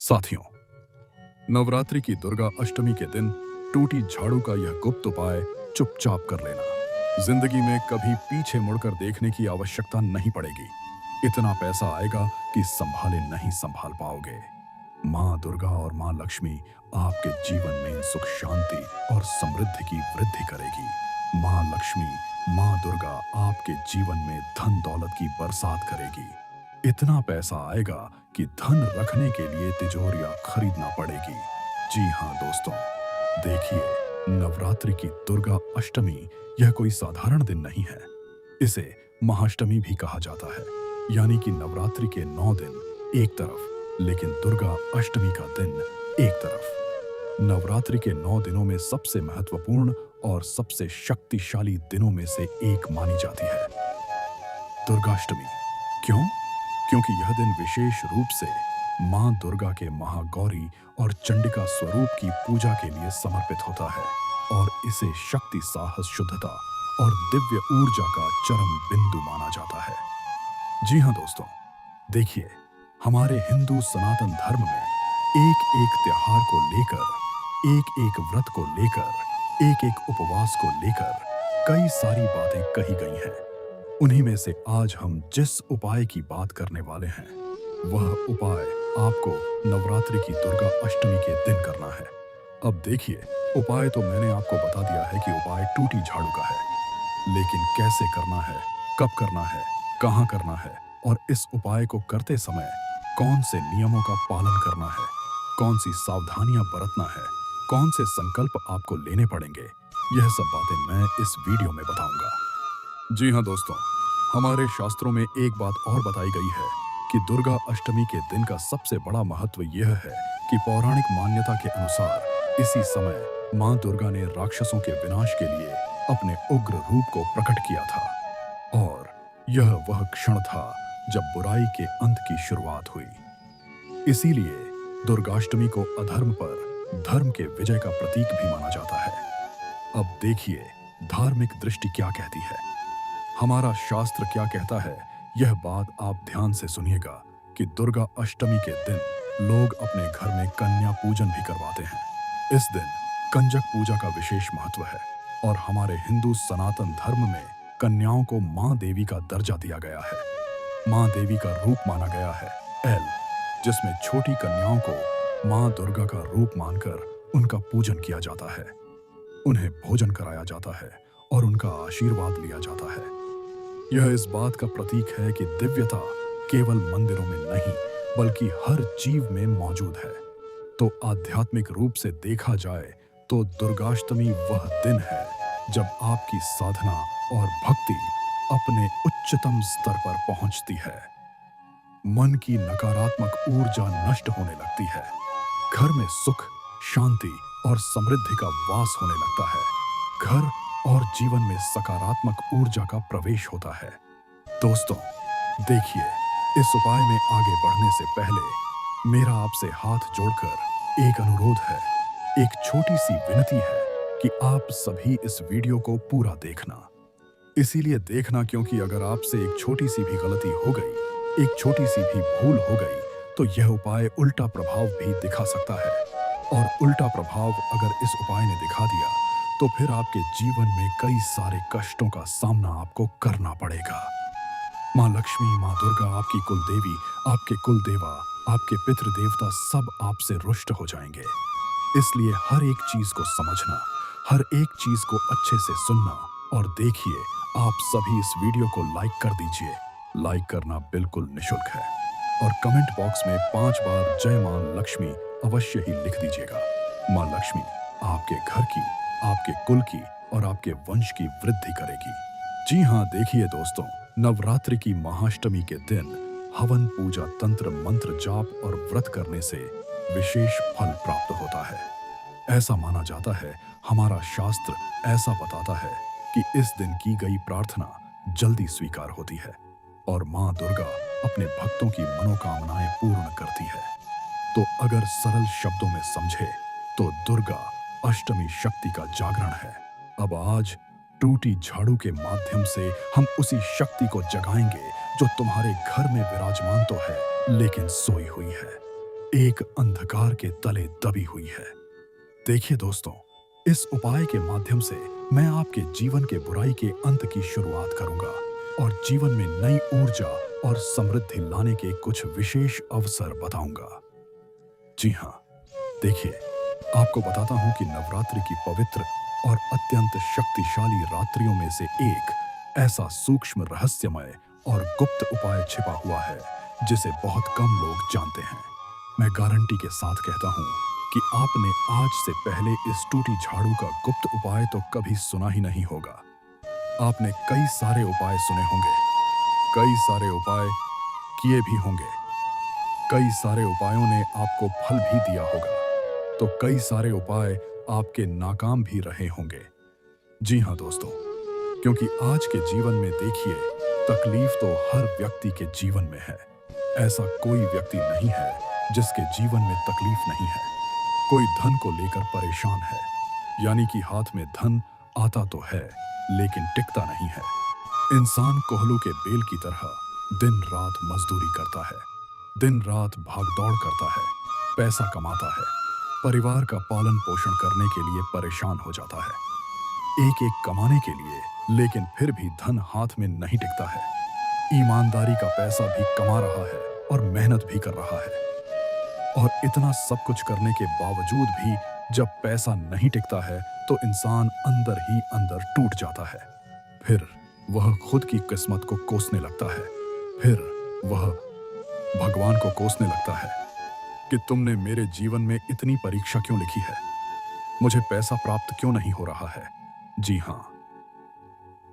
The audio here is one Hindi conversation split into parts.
साथियों, नवरात्रि की दुर्गा अष्टमी के दिन टूटी झाड़ू का यह गुप्त उपाय चुपचाप कर लेना। जिंदगी में कभी पीछे मुड़कर देखने की आवश्यकता नहीं पड़ेगी। इतना पैसा आएगा कि संभाले नहीं संभाल पाओगे। माँ दुर्गा और माँ लक्ष्मी आपके जीवन में सुख शांति और समृद्धि की वृद्धि करेगी। माँ लक्ष्मी, माँ दुर्गा आपके जीवन में धन दौलत की बरसात करेगी। इतना पैसा आएगा कि धन रखने के लिए तिजोरियां खरीदना पड़ेगी। जी हाँ दोस्तों, देखिए, नवरात्रि की दुर्गा अष्टमी यह कोई साधारण दिन नहीं है। इसे महाअष्टमी भी कहा जाता है, यानी कि नवरात्रि के 9 दिन एक तरफ, लेकिन दुर्गा अष्टमी का दिन एक तरफ। नवरात्रि के 9 दिनों में सबसे महत्वपूर्ण और सबसे शक्तिशाली दिनों में से एक मानी जाती है दुर्गाष्टमी। क्यों? क्योंकि यह दिन विशेष रूप से मां दुर्गा के महागौरी और चंडिका स्वरूप की पूजा के लिए समर्पित होता है और इसे शक्ति, साहस, शुद्धता और दिव्य ऊर्जा का चरम बिंदु माना जाता है। जी हाँ दोस्तों, देखिए, हमारे हिंदू सनातन धर्म में एक एक त्योहार को लेकर, एक एक व्रत को लेकर, एक एक उपवास को लेकर कई सारी बातें कही गई हैं। उन्हीं में से आज हम जिस उपाय की बात करने वाले हैं, वह उपाय आपको नवरात्रि की दुर्गा अष्टमी के दिन करना है। अब देखिए, उपाय तो मैंने आपको बता दिया है कि उपाय टूटी झाड़ू का है, लेकिन कैसे करना है, कब करना है, कहाँ करना है और इस उपाय को करते समय कौन से नियमों का पालन करना है, कौन सी सावधानियां बरतना है, कौन से संकल्प आपको लेने पड़ेंगे, यह सब बातें मैं इस वीडियो में बताऊंगा। जी हाँ दोस्तों, हमारे शास्त्रों में एक बात और बताई गई है कि दुर्गा अष्टमी के दिन का सबसे बड़ा महत्व यह है कि पौराणिक मान्यता के अनुसार इसी समय मां दुर्गा ने राक्षसों के विनाश के लिए अपने उग्र रूप को प्रकट किया था और यह वह क्षण था जब बुराई के अंत की शुरुआत हुई। इसीलिए दुर्गाष्टमी को अधर्म पर धर्म के विजय का प्रतीक भी माना जाता है। अब देखिए, धार्मिक दृष्टि क्या कहती है, हमारा शास्त्र क्या कहता है, यह बात आप ध्यान से सुनिएगा कि दुर्गा अष्टमी के दिन लोग अपने घर में कन्या पूजन भी करवाते हैं। इस दिन कंजक पूजा का विशेष महत्व है और हमारे हिंदू सनातन धर्म में कन्याओं को मां देवी का दर्जा दिया गया है। मां देवी का रूप माना गया है एल, जिसमें छोटी कन्याओं को मां दुर्गा का रूप मानकर उनका पूजन किया जाता है, उन्हें भोजन कराया जाता है और उनका आशीर्वाद लिया जाता है। यह इस बात का प्रतीक है कि दिव्यता केवल मंदिरों में नहीं बल्कि हर जीव में मौजूद है। तो आध्यात्मिक रूप से देखा जाए तो दुर्गाष्टमी वह दिन है जब आपकी साधना और भक्ति अपने उच्चतम स्तर पर पहुंचती है। मन की नकारात्मक ऊर्जा नष्ट होने लगती है, घर में सुख, शांति और समृद्धि का वास होने लगता है। घर और जीवन में सकारात्मक ऊर्जा का प्रवेश होता है। दोस्तों, देखिए, इस उपाय में आगे बढ़ने से पहले मेरा आपसे हाथ जोड़कर एक अनुरोध है, एक छोटी सी विनती है कि आप सभी इस वीडियो को पूरा देखना। इसीलिए देखना क्योंकि अगर आपसे एक छोटी सी भी गलती हो गई, एक छोटी सी भी भूल हो गई, तो यह उपाय उल्टा प्रभाव भी दिखा सकता है और उल्टा प्रभाव अगर इस उपाय ने दिखा दिया तो फिर आपके जीवन में कई सारे कष्टों का सामना आपको करना पड़ेगा। माँ लक्ष्मी, माँ दुर्गा, आपकी कुल देवी, आपके कुल देवा, आपके पितृ देवता सब आपसे रुष्ट हो जाएंगे। इसलिए हर एक चीज को समझना, हर एक चीज को अच्छे से सुनना और देखिए, आप सभी इस वीडियो को लाइक कर दीजिए। लाइक करना बिल्कुल निःशुल्क है और कमेंट बॉक्स में 5 बार जय माँ लक्ष्मी अवश्य ही लिख दीजिएगा। माँ लक्ष्मी आपके घर की, आपके कुल की और आपके वंश की वृद्धि करेगी। जी हाँ, देखिए दोस्तों, नवरात्रि की महाअष्टमी के दिन हवन, पूजा, तंत्र, मंत्र, जाप और व्रत करने से विशेष फल प्राप्त होता है। ऐसा माना जाता है, हमारा शास्त्र ऐसा बताता है कि इस दिन की गई प्रार्थना जल्दी स्वीकार होती है और माँ दुर्गा अपने भक्तों की मनोकामनाएं पूर्ण करती है। तो अगर सरल शब्दों में समझे तो दुर्गा अष्टमी शक्ति का जागरण है। अब आज टूटी झाड़ू के माध्यम से हम उसी शक्ति को जगाएंगे जो तुम्हारे घर में विराजमान तो है लेकिन सोई हुई है। एक अंधकार के तले दबी हुई है। देखिए दोस्तों, इस उपाय के माध्यम से मैं आपके जीवन के बुराई के अंत की शुरुआत करूंगा और जीवन में नई ऊर्जा और समृद्धि लाने के कुछ विशेष अवसर बताऊंगा। जी हाँ, देखिए, आपको बताता हूं कि नवरात्रि की पवित्र और अत्यंत शक्तिशाली रात्रियों में से एक ऐसा सूक्ष्म, रहस्यमय और गुप्त उपाय छिपा हुआ है जिसे बहुत कम लोग जानते हैं। मैं गारंटी के साथ कहता हूं कि आपने आज से पहले इस टूटी झाड़ू का गुप्त उपाय तो कभी सुना ही नहीं होगा। आपने कई सारे उपाय सुने होंगे, कई सारे उपाय किए भी होंगे, कई सारे उपायों ने आपको फल भी दिया होगा, तो कई सारे उपाय आपके नाकाम भी रहे होंगे। जी हाँ दोस्तों, क्योंकि आज के जीवन में देखिए, तकलीफ तो हर व्यक्ति के जीवन में है। ऐसा कोई व्यक्ति नहीं है जिसके जीवन में तकलीफ नहीं है। कोई धन को लेकर परेशान है, यानी कि हाथ में धन आता तो है लेकिन टिकता नहीं है। इंसान कोहलू के बेल की तरह दिन रात मजदूरी करता है, दिन रात भागदौड़ करता है, पैसा कमाता है, परिवार का पालन पोषण करने के लिए परेशान हो जाता है, एक एक कमाने के लिए, लेकिन फिर भी धन हाथ में नहीं टिकता है। ईमानदारी का पैसा भी कमा रहा है और मेहनत भी कर रहा है, और इतना सब कुछ करने के बावजूद भी जब पैसा नहीं टिकता है तो इंसान अंदर ही अंदर टूट जाता है। फिर वह खुद की किस्मत को कोसने लगता है, फिर वह भगवान को कोसने लगता है कि तुमने मेरे जीवन में इतनी परीक्षा क्यों लिखी है, मुझे पैसा प्राप्त क्यों नहीं हो रहा है। जी हाँ,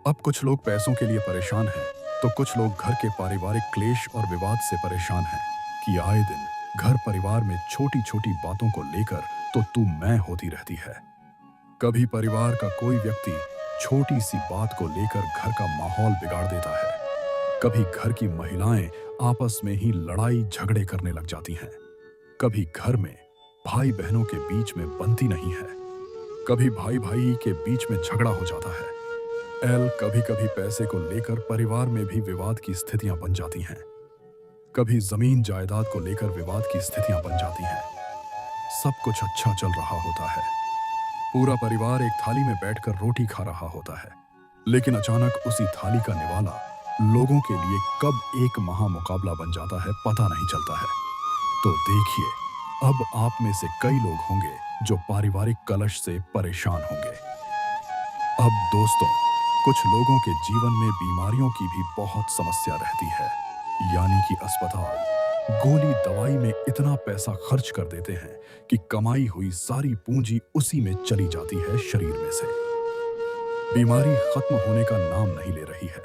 अब कुछ लोग पैसों के लिए परेशान हैं, तो कुछ लोग घर के पारिवारिक क्लेश और विवाद से परेशान हैं कि आए दिन घर परिवार में छोटी छोटी बातों को लेकर तो तू मैं होती रहती है। कभी परिवार का कोई व्यक्ति छोटी सी बात को लेकर घर का माहौल बिगाड़ देता है, कभी घर की महिलाएं आपस में ही लड़ाई झगड़े करने लग जाती हैं, कभी घर में भाई बहनों के बीच में बनती नहीं है, कभी भाई भाई के बीच में झगड़ा हो जाता है। कभी कभी पैसे को लेकर परिवार में भी विवाद की स्थितियां बन जाती हैं, कभी जमीन जायदाद को लेकर विवाद की स्थितियां बन जाती हैं। सब कुछ अच्छा चल रहा होता है, पूरा परिवार एक थाली में बैठकर रोटी खा रहा होता है, लेकिन अचानक उसी थाली का निवाला लोगों के लिए कब एक महामुकाबला बन जाता है पता नहीं चलता है। तो देखिए, अब आप में से कई लोग होंगे जो पारिवारिक कलश से परेशान होंगे। अब दोस्तों, कुछ लोगों के जीवन में बीमारियों की भी बहुत समस्या रहती है, यानी कि अस्पताल, गोली दवाई में इतना पैसा खर्च कर देते हैं कि कमाई हुई सारी पूंजी उसी में चली जाती है शरीर में से। बीमारी खत्म होने का नाम नहीं ले रही है,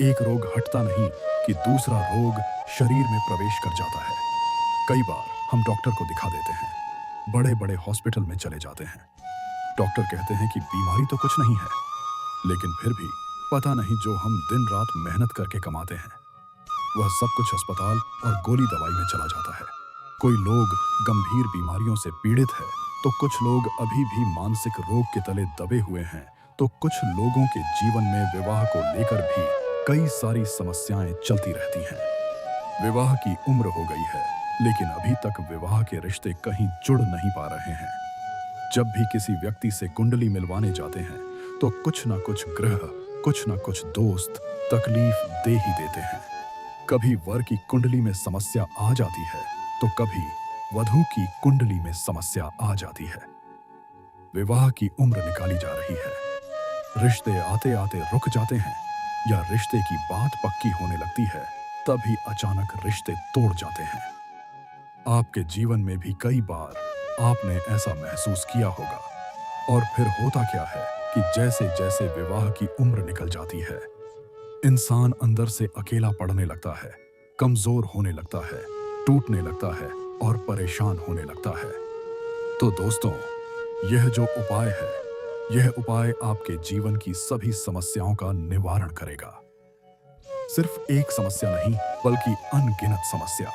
एक रोग हटता नहीं कि दूसरा रोग शरीर में प्रवेश कर जाता है। कई बार हम डॉक्टर को दिखा देते हैं, बड़े बड़े हॉस्पिटल में चले जाते हैं, डॉक्टर कहते हैं कि बीमारी तो कुछ नहीं है, लेकिन फिर भी पता नहीं जो हम दिन रात मेहनत करके कमाते हैं वह सब कुछ अस्पताल और गोली दवाई में चला जाता है। कोई लोग गंभीर बीमारियों से पीड़ित है, तो कुछ लोग अभी भी मानसिक रोग के तले दबे हुए हैं, तो कुछ लोगों के जीवन में विवाह को लेकर भी कई सारी समस्याएं चलती रहती हैं। विवाह की उम्र हो गई है, लेकिन अभी तक विवाह के रिश्ते कहीं जुड़ नहीं पा रहे हैं। जब भी किसी व्यक्ति से कुंडली मिलवाने जाते हैं तो कुछ ना कुछ ग्रह, कुछ ना कुछ दोस्त तकलीफ दे ही देते हैं। कभी वर की कुंडली में समस्या आ जाती है, तो कभी वधू की कुंडली में समस्या आ जाती है। विवाह की उम्र निकाली जा रही है, रिश्ते आते आते रुक जाते हैं, या रिश्ते की बात पक्की होने लगती है, तभी अचानक रिश्ते तोड़ जाते हैं। आपके जीवन में भी कई बार आपने ऐसा महसूस किया होगा। और फिर होता क्या है कि जैसे जैसे विवाह की उम्र निकल जाती है, इंसान अंदर से अकेला पड़ने लगता है, कमजोर होने लगता है, टूटने लगता है और परेशान होने लगता है। तो दोस्तों, यह जो उपाय है, यह उपाय आपके जीवन की सभी समस्याओं का निवारण करेगा। सिर्फ एक समस्या नहीं, बल्कि अनगिनत समस्या।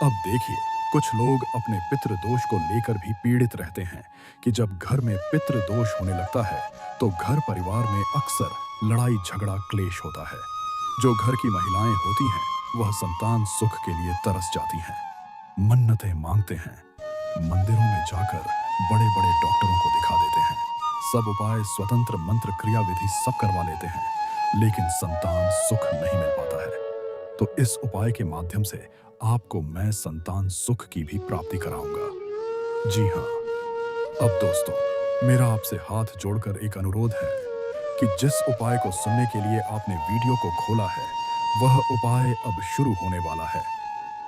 अब देखिए, कुछ लोग अपने पितृ दोष को लेकर भी पीड़ित रहते हैं कि जब घर में पितृ दोष होने लगता है तो घर परिवार में अक्सर लड़ाई झगड़ा क्लेश होता है। जो घर की महिलाएं होती हैं वह संतान सुख के लिए तरस जाती हैं। मन्नतें मांगते हैं, मंदिरों में जाकर बड़े बड़े डॉक्टरों को दिखा देते हैं, सब उपाय स्वतंत्र मंत्र क्रिया विधि सब करवा लेते हैं, लेकिन संतान सुख नहीं मिल पाता है। तो इस उपाय के माध्यम से आपको मैं संतान सुख की भी प्राप्ति कराऊंगा। जी हाँ, अब दोस्तों, मेरा आपसे हाथ जोड़कर एक अनुरोध है कि जिस उपाय को सुनने के लिए आपने वीडियो को खोला है, वह उपाय अब शुरू होने वाला है।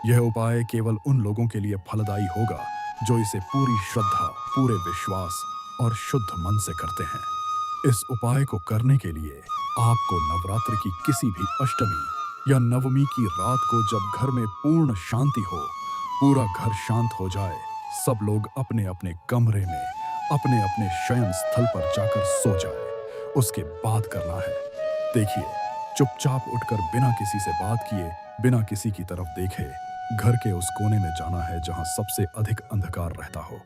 यह उपाय केवल उन लोगों के लिए फलदायी होगा जो इसे पूरी श्रद्धा, पूरे विश्वास और शुद्ध मन से करते हैं। इस उपाय को करने के लिए आपको नवरात्र की किसी भी अष्टमी या नवमी की रात को, जब घर में पूर्ण शांति हो, पूरा घर शांत हो जाए, सब लोग अपने अपने कमरे में अपने अपने शयन स्थल पर जाकर सो जाए, उसके बाद करना है। देखिए, चुपचाप उठकर बिना किसी से बात किए, बिना किसी की तरफ देखे, घर के उस कोने में जाना है जहां सबसे अधिक अंधकार रहता हो,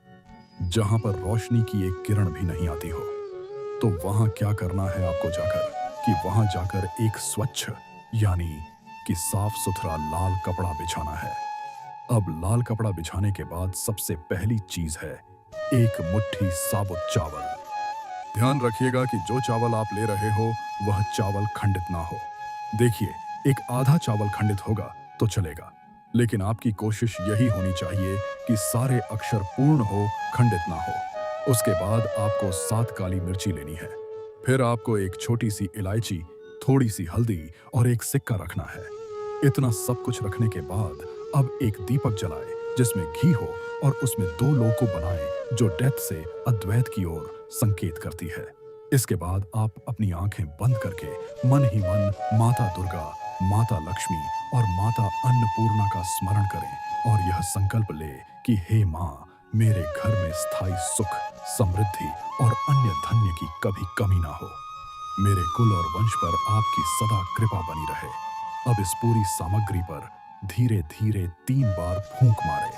जहां पर रोशनी की एक किरण भी नहीं आती हो। तो वहां क्या करना है आपको जाकर, कि वहां जाकर एक स्वच्छ यानी कि साफ सुथरा लाल कपड़ा बिछाना है। अब लाल कपड़ा बिछाने के बाद सबसे पहली चीज है एक मुट्ठी साबुत चावल। ध्यान रखिएगा कि जो चावल आप ले रहे हो वह चावल खंडित ना हो। देखिए, एक आधा चावल खंडित होगा तो चलेगा, लेकिन आपकी कोशिश यही होनी चाहिए कि सारे अक्षर पूर्ण हो, खंडित ना हो। उसके बाद आपको 7 काली मिर्ची लेनी है। फिर आपको एक छोटी सी इलायची, थोड़ी सी हल्दी और एक सिक्का रखना है। इतना सब कुछ रखने के बाद अब एक दीपक जलाए जिसमें घी हो और उसमें 2 लोको बनाएं जो डेथ से अद्वैत की ओर संकेत करती है। इसके बाद आप अपनी आंखें बंद करके मन ही मन माता दुर्गा, माता लक्ष्मी और माता अन्नपूर्णा का स्मरण करें और यह संकल्प ले कि हे माँ, मेरे घर में स्थायी सुख, समृद्धि और अन्य धन्य की कभी कमी ना हो। मेरे कुल और वंश पर आपकी सदा कृपा बनी रहे। अब इस पूरी सामग्री पर धीरे धीरे 3 बार फूंक मारे,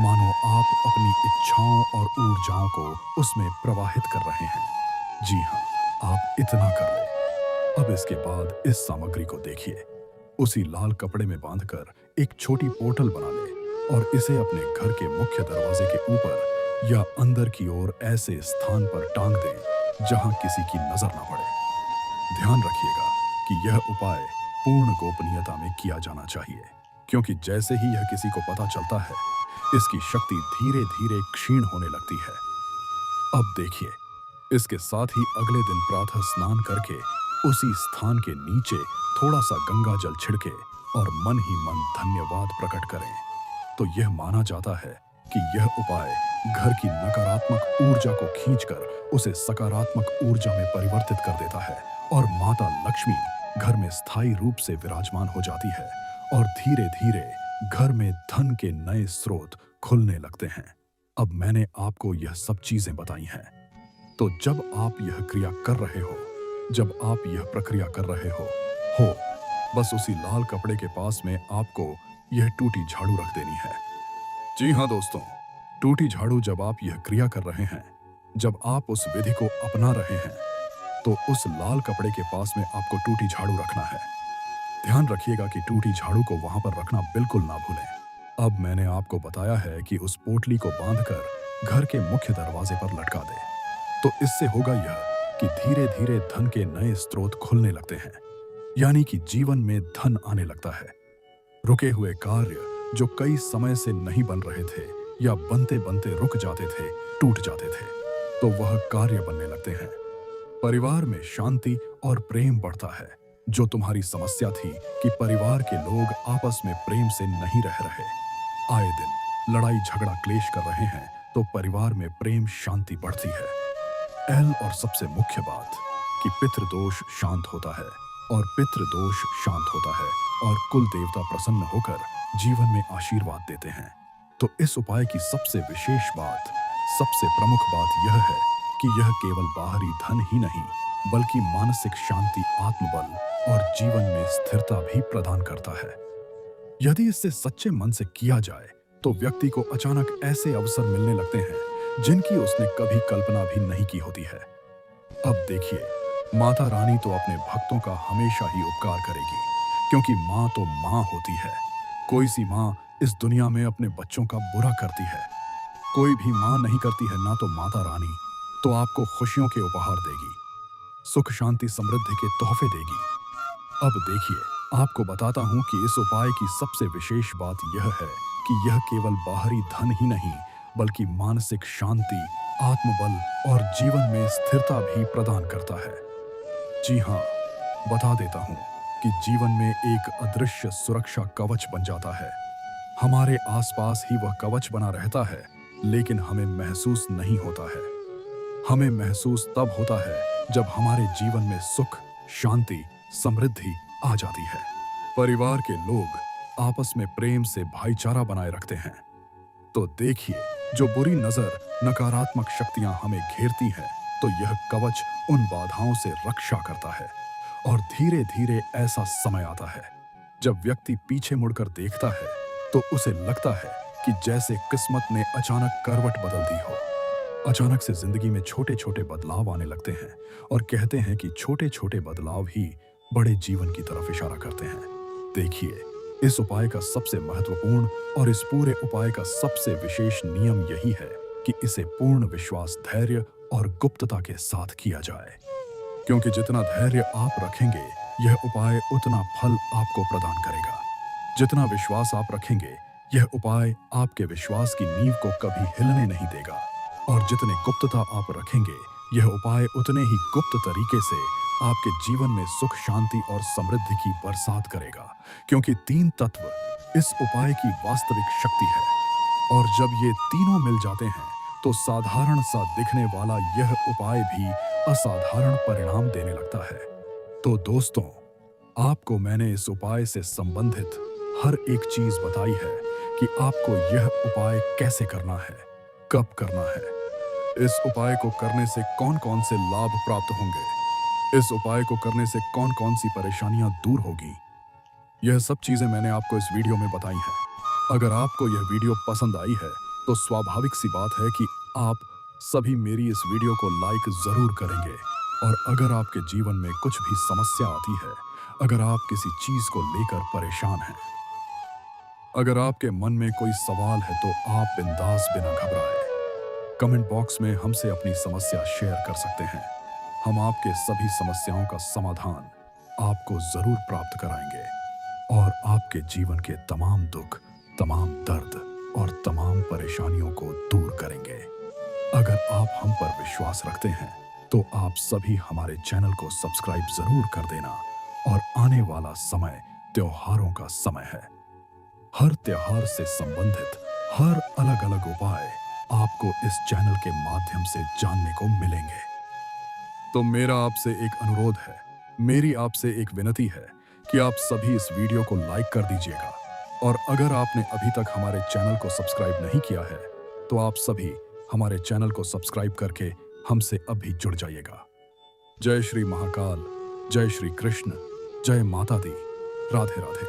मानो आप अपनी इच्छाओं और ऊर्जाओं को उसमें प्रवाहित कर रहे हैं। जी हाँ, आप इतना कर लें। अब इसके बाद इस सामग्री को देखिए, उसी लाल कपड़े में बांधकर एक छोटी पोर्टल बना ले और इसे अपने घर के मुख्य दरवाजे के ऊपर या अंदर की ओर ऐसे स्थान पर टांग दें जहां किसी की नजर ना पड़े। ध्यान रखिएगा कि यह उपाय पूर्ण गोपनीयता में किया जाना चाहिए, क्योंकि जैसे ही यह किसी को पता चलता है, इसकी शक्ति धीरे धीरे क्षीण होने लगती है। अब देखिए, इसके साथ ही अगले दिन प्रातः स्नान करके उसी स्थान के नीचे थोड़ा सा गंगा जल छिड़के और मन ही मन धन्यवाद प्रकट करें। तो यह माना जाता है कि यह उपाय घर की नकारात्मक ऊर्जा को खींचकर उसे सकारात्मक ऊर्जा में परिवर्तित कर देता है और माता लक्ष्मी घर में स्थायी रूप से विराजमान हो जाती है और धीरे धीरे घर में धन के नए स्रोत खुलने लगते हैं। अब मैंने आपको यह सब चीजें बताई हैं, तो जब आप यह क्रिया कर रहे हो, जब आप यह प्रक्रिया कर रहे हो, बस उसी लाल कपड़े के पास में आपको यह टूटी झाड़ू रख देनी है। जी हाँ दोस्तों, टूटी झाड़ू जब आप यह क्रिया कर रहे हैं, जब आप उस विधि को अपना रहे हैं, तो उस लाल कपड़े के पास में आपको टूटी झाड़ू रखना है। ध्यान रखिएगा कि टूटी झाड़ू को वहां पर रखना बिल्कुल ना भूलें। अब मैंने आपको बताया है कि उस पोटली को बांधकर घर के मुख्य दरवाजे पर लटका दें। तो इससे होगा यह कि धीरे धीरे धन के नए स्रोत खुलने लगते हैं, यानी कि जीवन में धन आने लगता है। रुके हुए कार्य जो कई समय से नहीं बन रहे थे या बनते बनते रुक जाते थे, टूट जाते थे, तो वह कार्य बनने लगते हैं। परिवार में शांति और प्रेम बढ़ता है। जो तुम्हारी समस्या थी कि परिवार के लोग आपस में प्रेम से नहीं रह रहे, आए दिन लड़ाई झगड़ा क्लेश कर रहे हैं, तो परिवार में प्रेम शांति बढ़ती है। और सबसे मुख्य बात कि पितृदोष शांत होता है और पितृदोष शांत होता है और कुल देवता प्रसन्न होकर जीवन में आशीर्वाद देते हैं। तो इस उपाय की सबसे विशेष बात, सबसे प्रमुख बात यह है कि यह केवल बाहरी धन ही नहीं, बल्कि मानसिक शांति, आत्मबल और जीवन में स्थिरता भी प्रदान करता है। यदि इससे सच्चे मन से किया जाए तो व्यक्ति को अचानक ऐसे अवसर मिलने लगते हैं जिनकी उसने कभी कल्पना भी नहीं की होती है। अब देखिए, माता रानी तो अपने भक्तों का हमेशा ही उपकार करेगी, क्योंकि माँ तो माँ होती है। कोई सी माँ इस दुनिया में अपने बच्चों का बुरा करती है। कोई भी माँ नहीं करती है, ना तो माता रानी तो आपको खुशियों के उपहार देगी, सुख शांति समृद्धि के तोहफे देगी। अब देखिए, आपको बताता हूँ कि इस उपाय की सबसे विशेष बात यह है कि यह केवल बाहरी धन ही नहीं, बल्कि मानसिक शांति, आत्मबल और जीवन में स्थिरता भी प्रदान करता है। जी हाँ, बता देता हूँ कि जीवन में एक अदृश्य सुरक्षा कवच बन जाता है। हमारे आसपास ही वह कवच बना रहता है, लेकिन हमें महसूस नहीं होता है। हमें महसूस तब होता है जब हमारे जीवन में सुख, शांति, समृद्धि आ जाती है। परिवार के लोग आपस में प्रेम से भाईचारा बनाए रखते हैं। तो देखिए, जो बुरी नजर, नकारात्मक शक्तियां हमें घेरती हैं, तो यह कवच उन बाधाओं से रक्षा करता है। और धीरे धीरे ऐसा समय आता है जब व्यक्ति पीछे मुड़कर देखता है तो उसे लगता है कि जैसे किस्मत ने अचानक करवट बदल दी हो। अचानक से जिंदगी में छोटे छोटे बदलाव आने लगते हैं और कहते हैं कि छोटे छोटे बदलाव ही बड़े जीवन की तरफ इशारा करते हैं। देखिए, इस उपाय का सबसे महत्वपूर्ण और इस पूरे उपाय का सबसे विशेष नियम यही है कि इसे पूर्ण विश्वास, धैर्य और गुप्तता के साथ किया जाए। क्योंकि जितना धैर्य आप रखेंगे, यह उपाय उतना फल आपको प्रदान करेगा। जितना विश्वास आप रखेंगे, यह उपाय आपके विश्वास की नींव को कभी हिलने नहीं देगा। और जितने गुप्तता आप रखेंगे, यह उपाय उतने ही गुप्त तरीके से आपके जीवन में सुख, शांति और समृद्धि की बरसात करेगा। क्योंकि 3 तत्व इस उपाय की वास्तविक शक्ति है, और जब ये तीनों मिल जाते हैं तो साधारण सा दिखने वाला यह उपाय भी असाधारण परिणाम देने लगता है। तो दोस्तों, आपको मैंने इस उपाय से संबंधित हर एक चीज बताई है कि आपको यह उपाय कैसे करना है, कब करना है, इस उपाय को करने से कौन कौन से लाभ प्राप्त होंगे, इस उपाय को करने से कौन कौन सी परेशानियां दूर होगी। यह सब चीजें मैंने आपको इस वीडियो में बताई हैं। अगर आपको यह वीडियो पसंद आई है तो स्वाभाविक सी बात है कि आप सभी मेरी इस वीडियो को लाइक जरूर करेंगे। और अगर आपके जीवन में कुछ भी समस्या आती है, अगर आप किसी चीज को लेकर परेशान हैं, अगर आपके मन में कोई सवाल है, तो आप बिंदास बिना घबराए कमेंट बॉक्स में हमसे अपनी समस्या शेयर कर सकते हैं। हम आपके सभी समस्याओं का समाधान आपको जरूर प्राप्त कराएंगे और आपके जीवन के तमाम दुख, तमाम दर्द और तमाम परेशानियों को दूर करेंगे। अगर आप हम पर विश्वास रखते हैं तो आप सभी हमारे चैनल को सब्सक्राइब जरूर कर देना। और आने वाला समय त्योहारों का समय है। हर त्योहार से संबंधित हर अलग अलग उपाय आपको इस चैनल के माध्यम से जानने को मिलेंगे। तो मेरा आपसे एक अनुरोध है, मेरी आपसे एक विनती है कि आप सभी इस वीडियो को लाइक कर दीजिएगा। और अगर आपने अभी तक हमारे चैनल को सब्सक्राइब नहीं किया है तो आप सभी हमारे चैनल को सब्सक्राइब करके हमसे अभी जुड़ जाइएगा। जय श्री महाकाल, जय श्री कृष्ण, जय माता दी, राधे राधे।